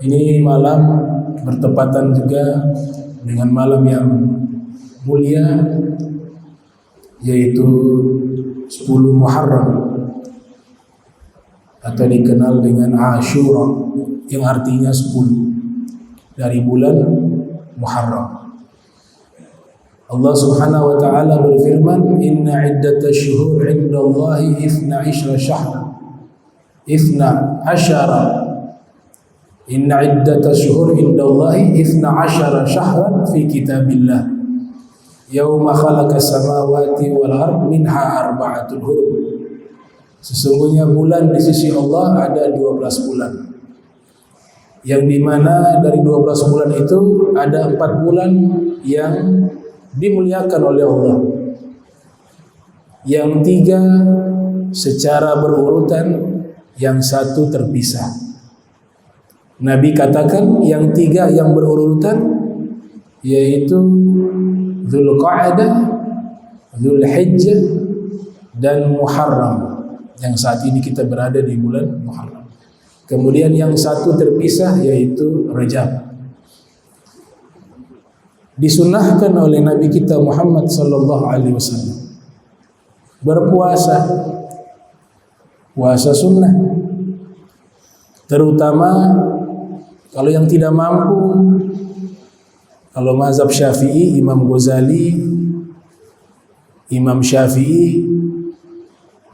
Ini malam bertepatan juga dengan malam yang mulia, yaitu 10 Muharram atau dikenal dengan Ashura, yang artinya 10 dari bulan Muharram. Allah Subhanahu wa taala berfirman, "Inna iddatash shuhur 'indallahi 12 syahran." 12. Inna iddatash shuhur 'indallahi 12 syahran fi kitabillah. Yauma khalaqas samawati wal ard minha arba'atul hurum. Sesungguhnya bulan di sisi Allah ada 12 bulan. Yang dimana dari 12 bulan itu ada 4 bulan yang dimuliakan oleh Allah. Yang 3 secara berurutan, yang 1 terpisah. Nabi katakan yang 3 yang berurutan yaitu Dzulqa'dah, Dzulhijjah, dan Muharram, yang saat ini kita berada di bulan Muharram. Kemudian yang 1 terpisah yaitu Rajab. Disunahkan oleh Nabi kita Muhammad sallallahu alaihi wasallam berpuasa, puasa sunnah, terutama kalau yang tidak mampu. Kalau mazhab Syafi'i, Imam Ghazali, Imam Syafi'i,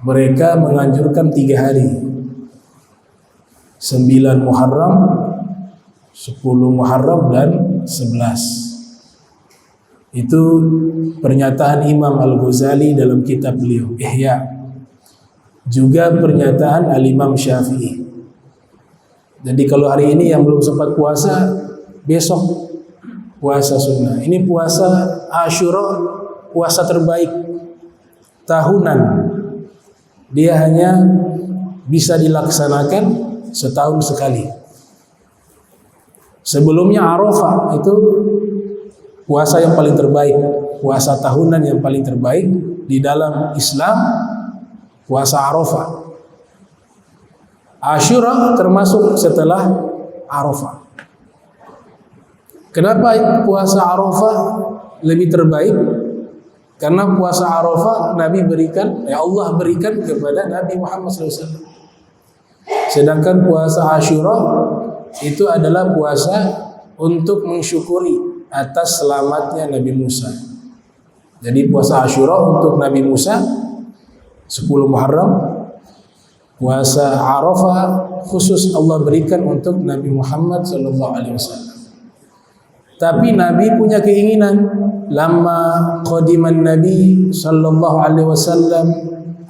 mereka menganjurkan 3 hari, 9 Muharram, 10 Muharram, dan 11. Itu pernyataan Imam Al-Ghazali dalam kitab beliau Ihya. Juga pernyataan Al-Imam Syafi'i. Jadi kalau hari ini yang belum sempat puasa, besok puasa sunnah. Ini puasa Ashura, puasa terbaik tahunan. Dia hanya bisa dilaksanakan setahun sekali. Sebelumnya Arafah itu puasa yang paling terbaik, puasa tahunan yang paling terbaik di dalam Islam, puasa Arafah. Ashura termasuk setelah Arafah. Kenapa puasa Arafah lebih terbaik? Karena puasa Arafah Nabi berikan, Allah berikan kepada Nabi Muhammad SAW. Sedangkan puasa Ashura itu adalah puasa untuk mensyukuri atas selamatnya Nabi Musa. Jadi puasa Ashura untuk Nabi Musa 10 Muharram, puasa Arafah khusus Allah berikan untuk Nabi Muhammad SAW. Tapi Nabi punya keinginan, lama qadiman Nabi sallallahu alaihi wasallam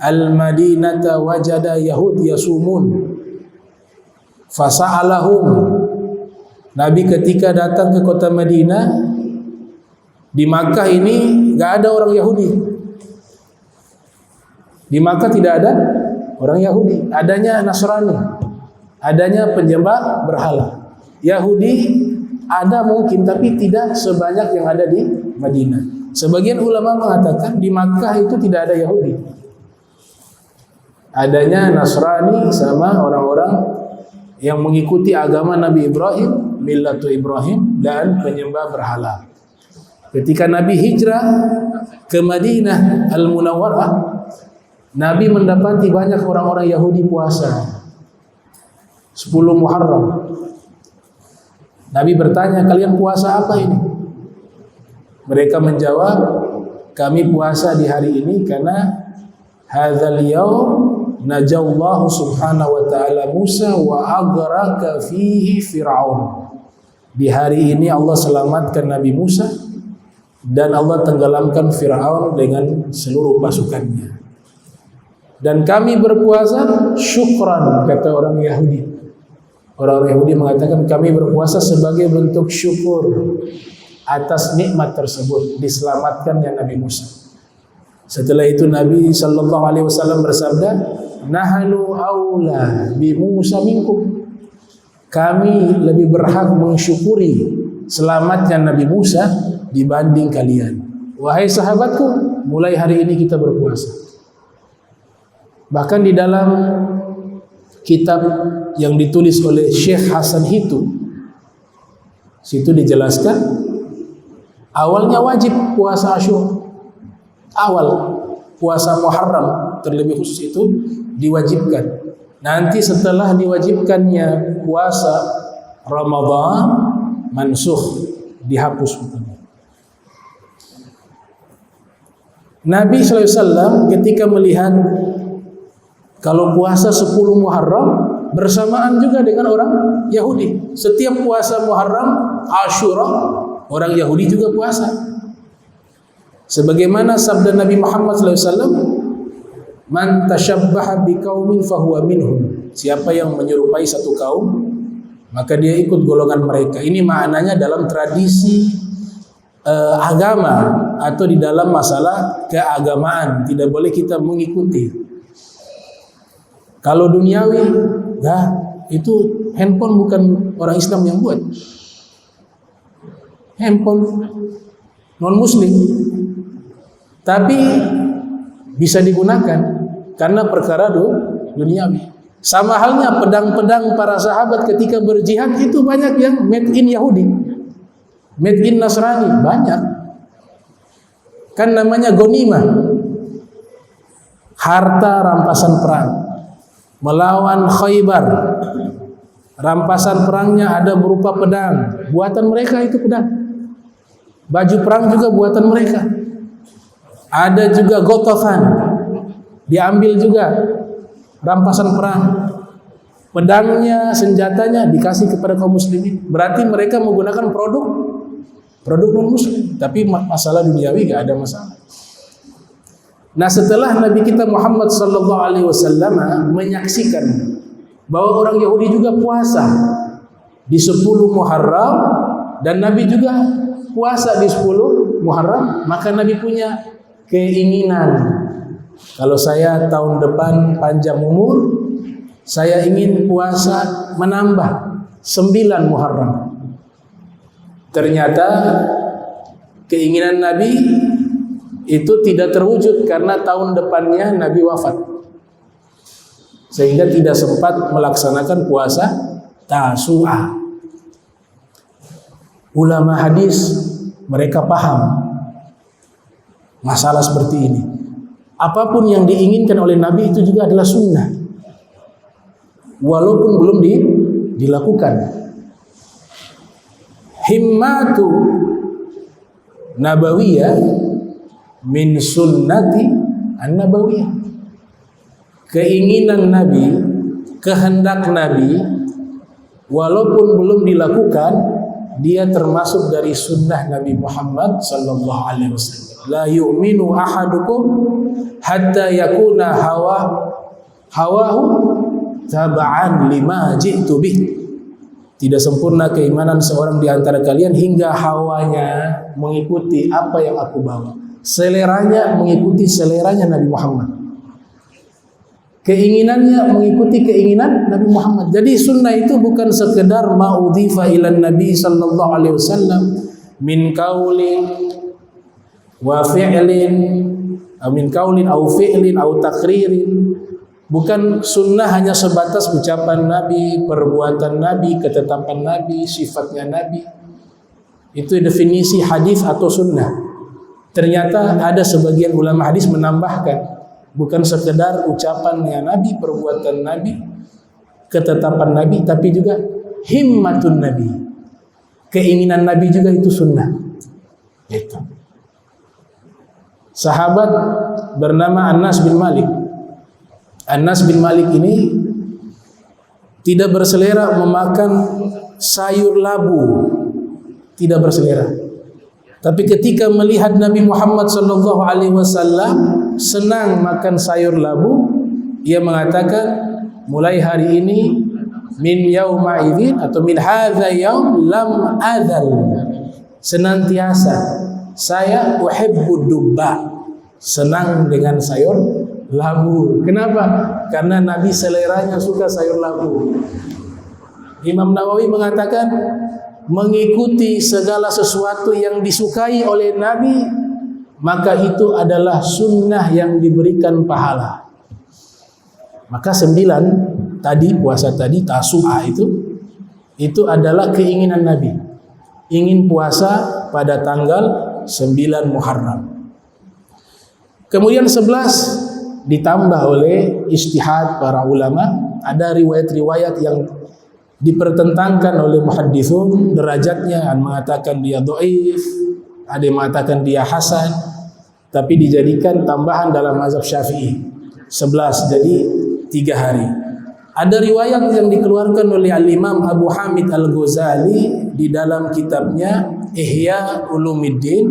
al-Madinata wajada Yahud yasumun fasa'alahum. Nabi ketika datang ke kota Madinah, di Makkah ini enggak ada orang Yahudi. Di Makkah tidak ada orang Yahudi, adanya Nasrani, adanya penyembah berhala. Yahudi ada mungkin, tapi tidak sebanyak yang ada di Madinah. Sebagian ulama mengatakan di Makkah itu tidak ada Yahudi, adanya Nasrani sama orang-orang yang mengikuti agama Nabi Ibrahim, millatu Ibrahim, dan penyembah berhala. Ketika Nabi hijrah ke Madinah Al-Munawwarah, Nabi mendapati banyak orang-orang Yahudi puasa 10 Muharram. Nabi bertanya, kalian puasa apa ini? Mereka menjawab, kami puasa di hari ini karena hadzal yaum najallahu subhanahu wa ta'ala Musa wa aghraka fihi Fir'aun. Di hari ini Allah selamatkan Nabi Musa dan Allah tenggelamkan Fir'aun dengan seluruh pasukannya. Dan kami berpuasa syukran, kata orang Yahudi. Orang-orang Yahudi mengatakan kami berpuasa sebagai bentuk syukur atas nikmat tersebut, diselamatkannya Nabi Musa. Setelah itu Nabi sallallahu alaihi wasallam bersabda, "Nahnu aula bi Musa minkum." Kami lebih berhak mensyukuri selamatnya Nabi Musa dibanding kalian. Wahai sahabatku, mulai hari ini kita berpuasa. Bahkan di dalam kitab yang ditulis oleh Syekh Hasan Hitu Situ dijelaskan awalnya wajib puasa Asyura. Awal puasa Muharram terlebih khusus itu diwajibkan. Nanti setelah diwajibkannya puasa Ramadan mansukh, dihapus hukumnya. Nabi SAW ketika melihat kalau puasa 10 Muharram bersamaan juga dengan orang Yahudi. Setiap puasa Muharram, Asyura, orang Yahudi juga puasa. Sebagaimana sabda Nabi Muhammad SAW, "Man tashabbaha biqaumin fahuwa minhum." Siapa yang menyerupai satu kaum, maka dia ikut golongan mereka. Ini maknanya dalam tradisi agama atau di dalam masalah keagamaan, tidak boleh kita mengikuti. Kalau duniawi, ya itu handphone bukan orang Islam yang buat. Handphone non Muslim, tapi bisa digunakan karena perkara duniawi. Sama halnya pedang-pedang para sahabat ketika berjihad itu banyak yang made in Yahudi, made in Nasrani, banyak. Kan namanya ghanimah, harta rampasan perang. Melawan Khaybar, rampasan perangnya ada berupa pedang, buatan mereka itu pedang. Baju perang juga buatan mereka. Ada juga Gotofan, diambil juga rampasan perang. Pedangnya, senjatanya dikasih kepada kaum muslimin. Berarti mereka menggunakan produk non muslim, tapi masalah duniawi gak ada masalah. Nah, setelah Nabi kita Muhammad SAW menyaksikan bahwa orang Yahudi juga puasa di 10 Muharram dan Nabi juga puasa di 10 Muharram, maka Nabi punya keinginan, kalau saya tahun depan panjang umur, saya ingin puasa menambah 9 Muharram. Ternyata keinginan Nabi itu tidak terwujud karena tahun depannya Nabi wafat, sehingga tidak sempat melaksanakan puasa Tasu'a. Ulama hadis mereka paham masalah seperti ini. Apapun yang diinginkan oleh Nabi itu juga adalah sunnah, walaupun belum dilakukan. Himmatu nabawiyah min sunnati an-nabawiyah. Keinginan Nabi, kehendak Nabi, walaupun belum dilakukan, dia termasuk dari sunnah Nabi Muhammad sallallahu alaihi wasallam. La yu'minu ahadukum hatta yakuna hawahu taba'an lima ji'tu bih. Tidak sempurna keimanan seorang di antara kalian hingga hawanya mengikuti apa yang aku bawa. Seleranya mengikuti seleranya Nabi Muhammad, keinginannya mengikuti keinginan Nabi Muhammad. Jadi sunnah itu bukan sekedar ma'udhifa ilan Nabi sallallahu alaihi wasallam min qaulin wa fi'lin, min qaulin au fi'lin au takririn. Bukan sunnah hanya sebatas ucapan Nabi, perbuatan Nabi, ketetapan Nabi, sifatnya Nabi. Itu definisi hadis atau sunnah. Ternyata ada sebagian ulama hadis menambahkan, bukan sekedar ucapannya Nabi, perbuatan Nabi, ketetapan Nabi, tapi juga himmatun Nabi, keinginan Nabi juga itu sunnah. Itu. Sahabat bernama Anas bin Malik. Anas bin Malik ini tidak berselera memakan sayur labu, tidak berselera. Tapi ketika melihat Nabi Muhammad sallallahu alaihi wasallam senang makan sayur labu, ia mengatakan, mulai hari ini min yauma idzin atau min hadza yaum lam adzal, senantiasa saya uhibbud dubba, senang dengan sayur labu. Kenapa? Karena Nabi seleranya suka sayur labu. Imam Nawawi mengatakan, mengikuti segala sesuatu yang disukai oleh Nabi, maka itu adalah sunnah yang diberikan pahala. Maka 9 tadi, puasa tadi, Tasu'a itu adalah keinginan Nabi. ingin puasa pada tanggal 9 Muharram. Kemudian 11 ditambah oleh ijtihad para ulama. Ada riwayat-riwayat yang dipertentangkan oleh muhadditsun derajatnya, ada mengatakan dia dhaif, ada yang mengatakan dia hasan, tapi dijadikan tambahan dalam mazhab Syafi'i 11 jadi 3 hari. Ada riwayat yang dikeluarkan oleh Al-Imam Abu Hamid Al-Ghazali di dalam kitabnya Ihya Ulumuddin,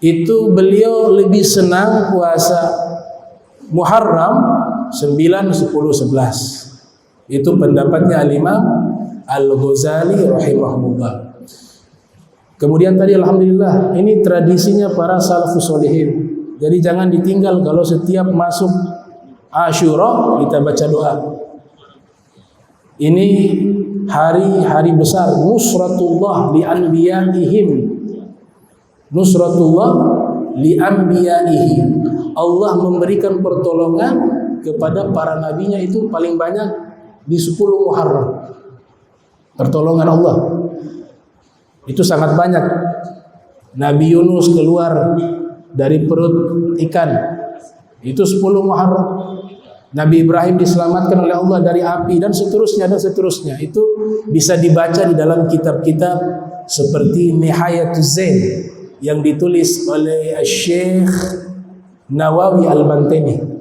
itu beliau lebih senang puasa Muharram 9, 10, 11. Itu pendapatnya Al-Imam Al-Ghazali rahimahullah. Kemudian tadi alhamdulillah ini tradisinya para salafus sholihin. Jadi jangan ditinggal kalau setiap masuk Asyura kita baca doa. Ini hari-hari besar nusratullah li anbiyaihim. Nusratullah li anbiyaihim. Allah memberikan pertolongan kepada para nabinya itu paling banyak di 10 Muharram. Pertolongan Allah itu sangat banyak. Nabi Yunus keluar dari perut ikan, itu 10 Muharram. Nabi Ibrahim diselamatkan oleh Allah dari api, dan seterusnya dan seterusnya. Itu bisa dibaca di dalam kitab-kitab seperti Nihayatuz Zain yang ditulis oleh Syekh Nawawi Al-Bantani.